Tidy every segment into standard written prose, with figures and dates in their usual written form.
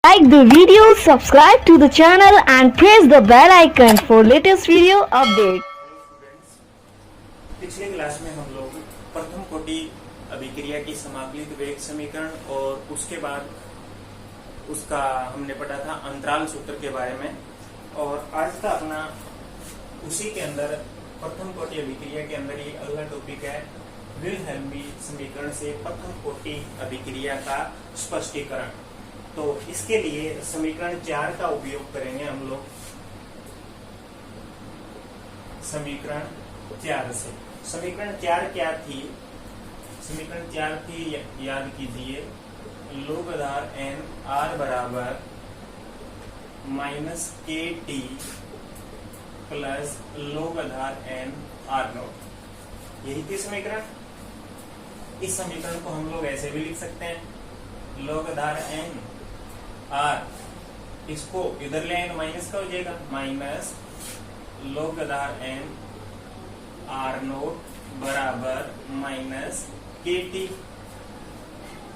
Like the video, subscribe to the channel and press the bell icon for latest video update. पिछले class में हम लोग प्रथम कोटि अभिक्रिया की समाकलित वेग समीकरण और उसके बाद उसका हमने पढ़ा था अंतराल सूत्र के बारे में। और आज का अपना उसी के अंदर प्रथम कोटि अभिक्रिया के अंदर ये अगला टॉपिक है विल्हेल्मी समीकरण से प्रथम कोटि अभिक्रिया का स्पष्टीकरण। तो इसके लिए समीकरण 4 का उपयोग करेंगे हम लोग। समीकरण 4 से समीकरण 4 क्या थी? समीकरण 4 थी, याद कीजिए, लोग आधार n r बराबर माइनस के टी प्लस लोग आधार n r नॉट। यही थी समीकरण। इस समीकरण को हम लोग ऐसे भी लिख सकते हैं, लोग आधार n r, इसको इधर ले आएंगे माइनस का हो जाएगा, माइनस लोग आधार n r नोट बराबर माइनस के टी।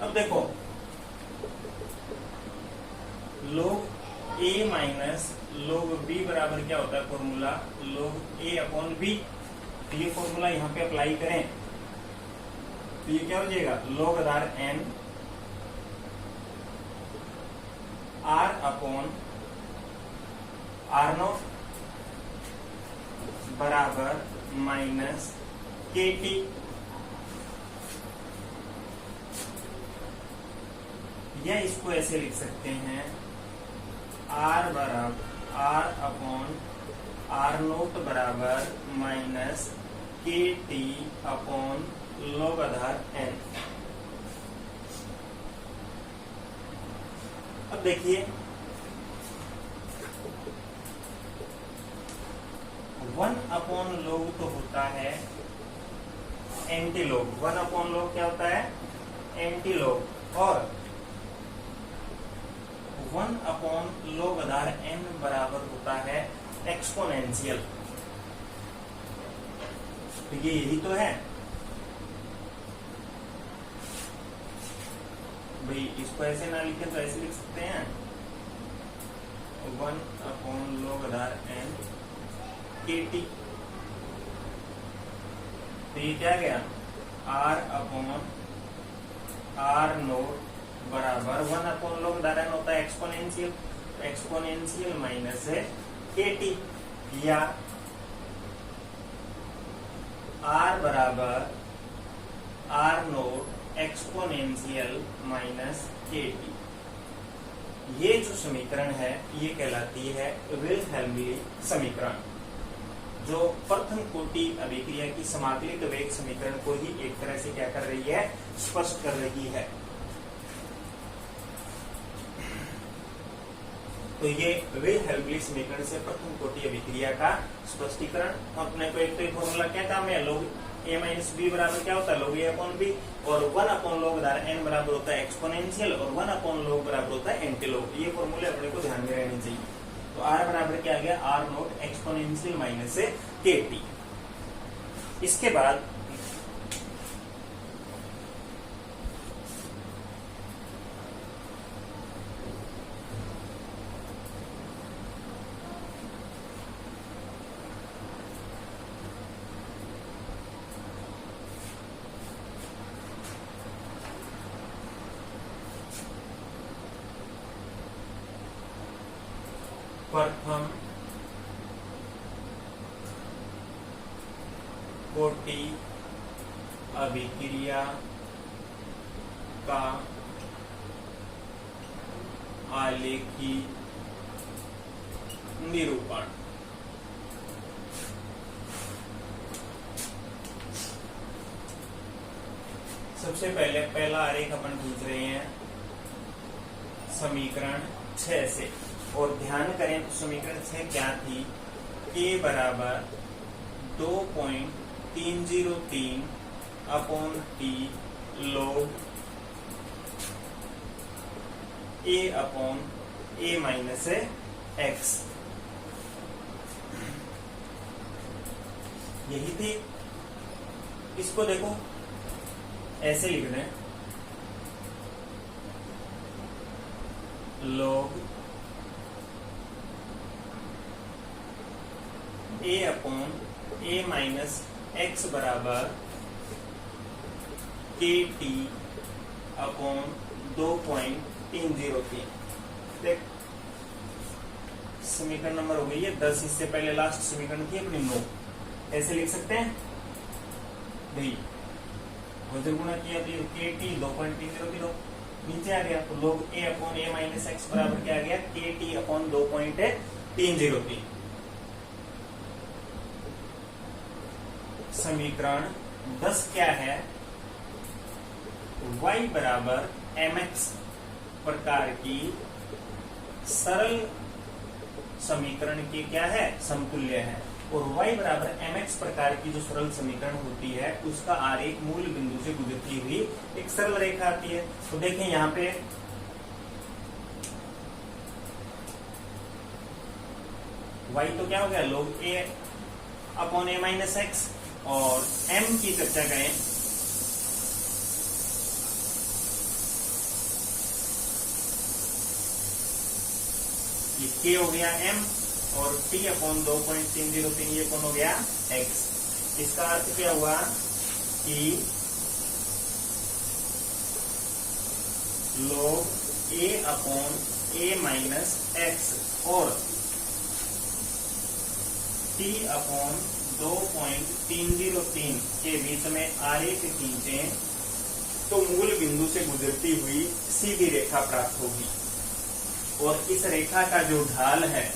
अब देखो, लोग a माइनस लोग b बराबर क्या होता है? फॉर्मूला लोग a अपॉन b। तो ये फॉर्मूला यहाँ पे अप्लाई करें तो ये क्या हो जाएगा? लोग आधार n r upon r note बराबर माइनस के टी। या इसको ऐसे लिख सकते हैं, r बराबर r अपॉन r नोट बराबर माइनस के टी अपॉन लोग आधार n। अब देखिए, 1 अपॉन लोग तो होता है एंटी लोग। 1 अपॉन लोग क्या होता है? एंटी लोग। और 1 अपॉन लोग आधार n बराबर होता है एक्सपोनेंशियल। तो ये यही तो है भाई। इसको ऐसे ना लिखे तो ऐसे लिख सकते हैं, 1 अपॉन लोग आधार n के टी। तो ये क्या गया? r अपॉन r नोट बराबर 1 अपॉन लोग आधार n होता है एक्सपोनेंशियल, एक्सपोनेंशियल माइनस है के टी। या r बराबर r नोट एक्सपोनेंशियल माइनस के टी। ये जो समीकरण है ये कहलाती है विल्हेल्मी समीकरण, जो प्रथम कोटि अभिक्रिया की समाकलित वेग समीकरण को ही एक तरह से क्या कर रही है? स्पष्ट कर रही है। तो ये विल्हेल्मी समीकरण से प्रथम कोटि अभिक्रिया का स्पष्टीकरण। अपने को एक तो फॉर्मूला क्या काम है? लोग a माइनस बी बराबर क्या होता है? लोग a अपॉन बी। और 1 अपॉन लोग आधार n बराबर होता है एक्सपोनेंशियल, और 1 अपॉन लोग बराबर होता है एंटी लोग। ये फॉर्मूले अपने को ध्यान में रहने चाहिए। तो r बराबर क्या आ गया? r नोट एक्सपोनेंशियल माइनस से के टी। इसके बाद प्रथम कोटि अभिक्रिया का आलेखी निरूपण। सबसे पहले पहला आरेख अपन खींच रहे हैं समीकरण 6 से। और ध्यान करें तो समीकरण 6 क्या थी? k बराबर 2.303 अपॉन टी लोग a upon a minus x। यही थी। इसको देखो ऐसे लिख दें, log a upon a minus x बराबर के टी अपॉन 2.303। देख समीकरण नंबर हो गई है 10। इससे पहले लास्ट समीकरण थी अपनी 9। ऐसे लिख सकते हैं भाई, वजन गुणा किया तो के टी 2.303 नीचे आ गया, तो log a upon a minus x बराबर क्या आ गया, के टी अपॉन 2.303। समीकरण 10 क्या है, y बराबर mx प्रकार की सरल समीकरण के क्या है, समतुल्य है। और y बराबर mx प्रकार की जो सरल समीकरण होती है उसका आरेख मूल बिंदु से गुजरती हुई एक सरल रेखा आती है। तो देखें यहाँ पे y तो क्या हो गया, log a upon a minus x, और m की चर्चा करें ये k हो गया m और t अपॉन 2.303 ये कौन हो गया, x। इसका अर्थ क्या हुआ कि log a upon a minus x और t अपॉन 2.303 के बीच में आरेख खींचे तो मूल बिंदु से गुजरती हुई सीधी रेखा प्राप्त होगी। और इस रेखा का जो ढाल है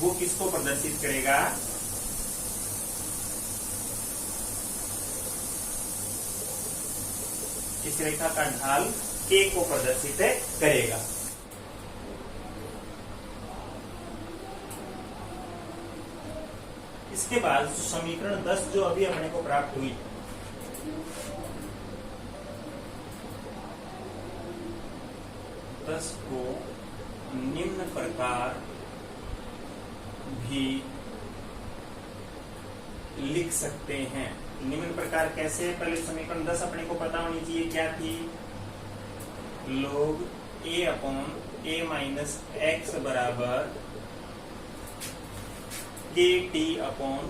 वो किसको प्रदर्शित करेगा, इस रेखा का ढाल k को प्रदर्शित करेगा। इसके बाद समीकरण 10 जो अभी अपने को प्राप्त हुई, को निम्न प्रकार भी लिख सकते हैं। निम्न प्रकार कैसे, पहले समीकरण 10 अपने को पता होनी चाहिए क्या थी, log a upon a minus x बराबर के टी अपॉन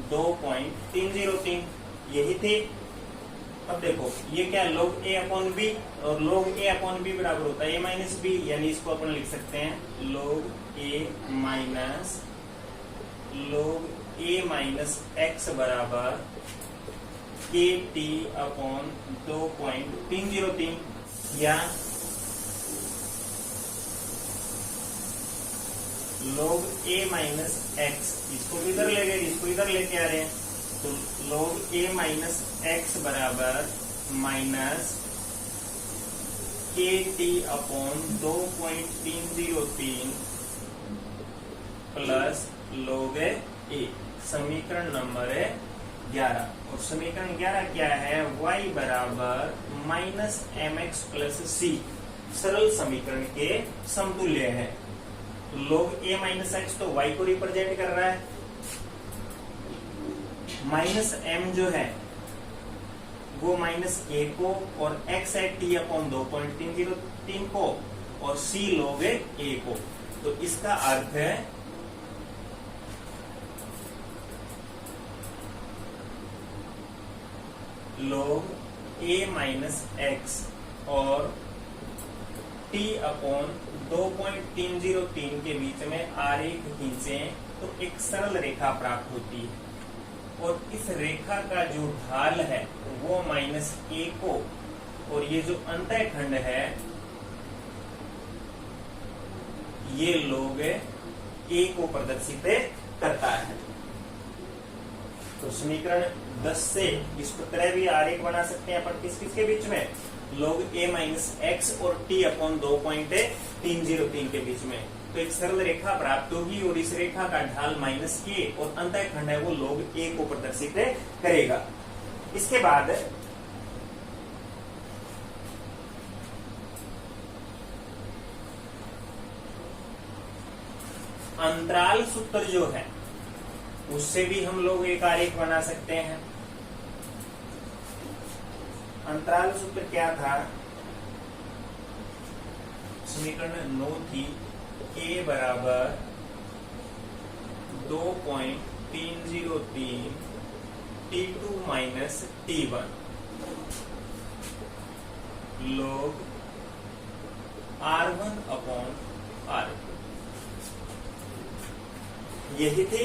2.303 यही थी। अब देखो ये क्या, log a अपॉन b, और log a अपॉन b बराबर होता है a माइनस b, यानी इसको अपन लिख सकते हैं log a माइनस एक्स बराबर के टी अपॉन 2.303, या log a माइनस एक्स, इसको इधर ले गए, इसको इधर लेके आ रहे हैं, तो log a माइनस एक्स बराबर माइनस के T upon 2.303 plus log a। समीकरण नंबर 11। और समीकरण 11 क्या है, y बराबर माइनस एम एक्स प्लस सी सरल समीकरण के समतुल्य है। log a माइनस एक्स तो y को रिप्रेजेंट कर रहा है, माइनस m जो है वो माइनस a को, और x है t अपॉन 2.303 को, और c log a को। तो इसका अर्थ है log a माइनस एक्स और t अपॉन 2.303 के बीच में आरेख खींचे तो एक सरल रेखा प्राप्त होती है। और इस रेखा का जो ढाल है वो माइनस a को, और ये जो अंतःखंड है ये log a को प्रदर्शित करता है। तो समीकरण 10 से इस तरह भी आरेख बना सकते हैं अपन, किस के बीच में, log a माइनस एक्स और t अपॉन 2.303 के बीच में। तो एक सरल रेखा प्राप्त होगी और इस रेखा का ढाल माइनस के और अंतःखंड है वो log a को प्रदर्शित करेगा। इसके बाद अंतराल सूत्र जो है उससे भी हम लोग एक आरेख बना सकते हैं। अंतराल सूत्र क्या था, समीकरण 9 थी k बराबर 2.303 T2 minus T1 log R1 upon R2, यही थी।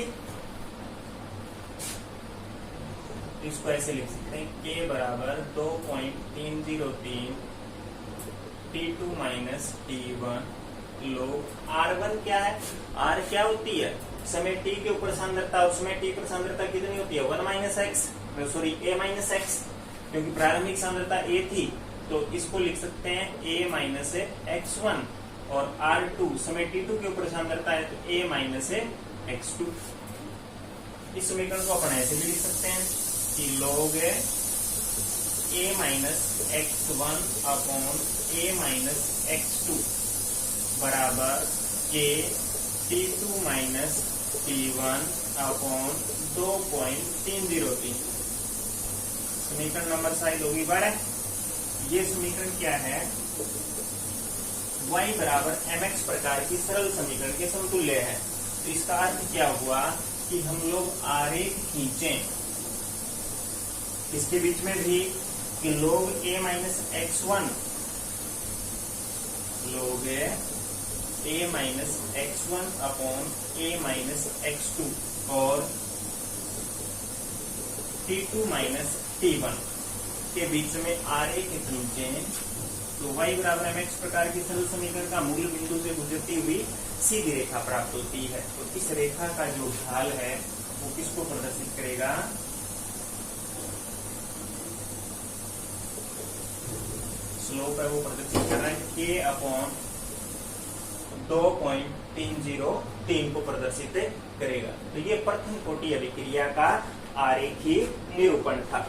इसको ऐसे लिख सकते हैं k बराबर 2.303 T2 माइनस T1 लोग R1 क्या है, R क्या होती है, समय t के ऊपर सांद्रता, उसमें t पर सांद्रता कितनी होती है 1 minus x, sorry a minus x, क्योंकि प्रारंभिक सांद्रता a थी तो इसको लिख सकते हैं a माइनस x1, और R2 समय t2 के ऊपर सांद्रता है तो a माइनस x2। इस समीकरण को अपन ऐसे भी लिख सकते हैं कि log a minus x1 upon a minus x2 बराबर k T2 minus T1 upon 2.303। समीकरण नंबर शायद होगी 12। ये समीकरण क्या है, y बराबर mx प्रकार की सरल समीकरण के समतुल्य है। तो इसका अर्थ क्या हुआ कि हम लोग आरेख खींचें इसके बीच में भी कि log a minus x1 log a minus x1 upon a minus x2 और T2 माइनस T1 के बीच में आरेख खींचे तो y बराबर mx प्रकार की सरल समीकरण का मूल बिंदु से गुजरती हुई सीधी रेखा प्राप्त होती है। तो इस रेखा का जो ढाल है वो किसको प्रदर्शित करेगा, स्लोप है वो प्रदर्शित कर रहा है k अपॉन 2.303 को प्रदर्शित करेगा। तो ये प्रथम कोटि अभिक्रिया का आरेखीय निरूपण था।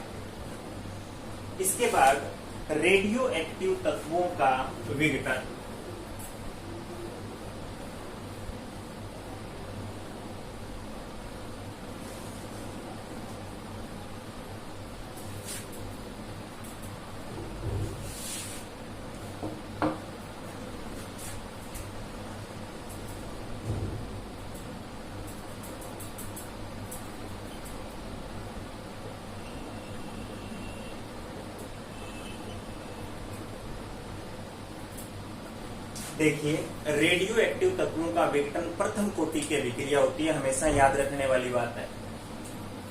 इसके बाद रेडियो एक्टिव तत्वों का विघटन। देखिए, रेडियो एक्टिव तत्वों का विघटन प्रथम कोटि की अभिक्रिया होती है, हमेशा याद रखने वाली बात है।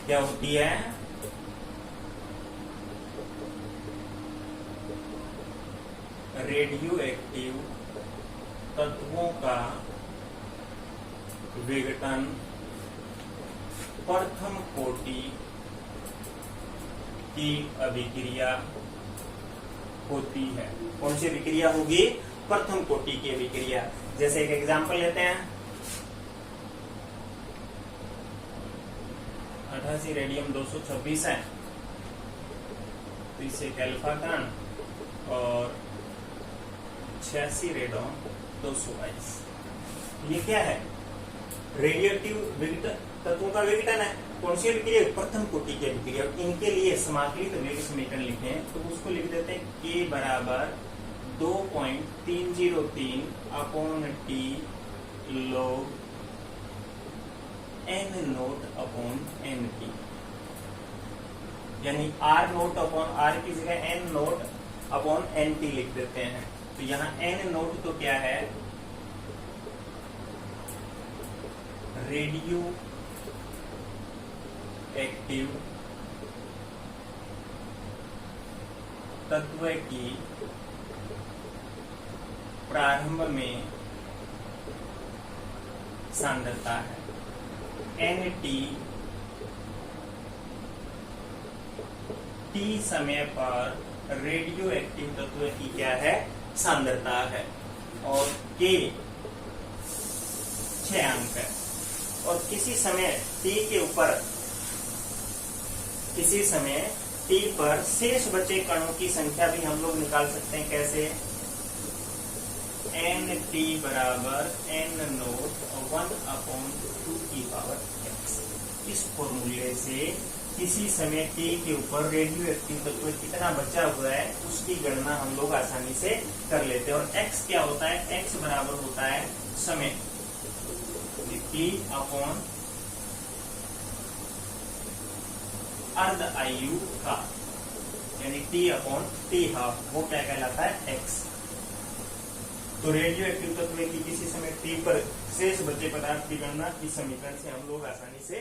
क्या होती है, रेडियो एक्टिव तत्वों का विघटन प्रथम कोटि की अभिक्रिया होती है। कौन सी अभिक्रिया होगी, प्रथम कोटि की अभिक्रिया। जैसे एक एग्जांपल लेते हैं, 88 रेडियम 226 है तो इसे एक अल्फा कण और 86 रेडियम 222। ये क्या है, रेडियोएक्टिव तत्वों का विघटन है। कौन सी अभिक्रिया, प्रथम कोटि की अभिक्रिया। इनके लिए समाकलित वेग समीकरण लिखें तो उसको लिख देते हैं k बराबर 2.303 upon T log n naught upon n T, यानी r नोट अपॉन r की जगह n naught upon n T लिख देते हैं। तो यहाँ n नोट तो क्या है, रेडियो एक्टिव तत्व की प्रारंभ में सांद्रता है, Nt t समय पर रेडियो एक्टिव तत्व की क्या है, सांद्रता है, और k 6 अंक है। और किसी समय t के ऊपर, किसी समय t पर शेष बचे कणों की संख्या भी हम लोग निकाल सकते हैं। कैसे, Nt बराबर n नोट 1 अपॉन 2 की पावर x। इस फॉर्मूले से किसी समय t के ऊपर रेडियो एक्टिव तत्व कितना बचा हुआ है उसकी गणना हम लोग आसानी से कर लेते हैं। और x क्या होता है, x बराबर होता है समय, t अपॉन अर्ध आयु का, यानी t अपॉन t हाफ, वो क्या कहलाता है, x। तो रेडियो एक्टिव तत्व की किसी समय t पर शेष बचे पदार्थ की गणना इस समीकरण से हम लोग आसानी से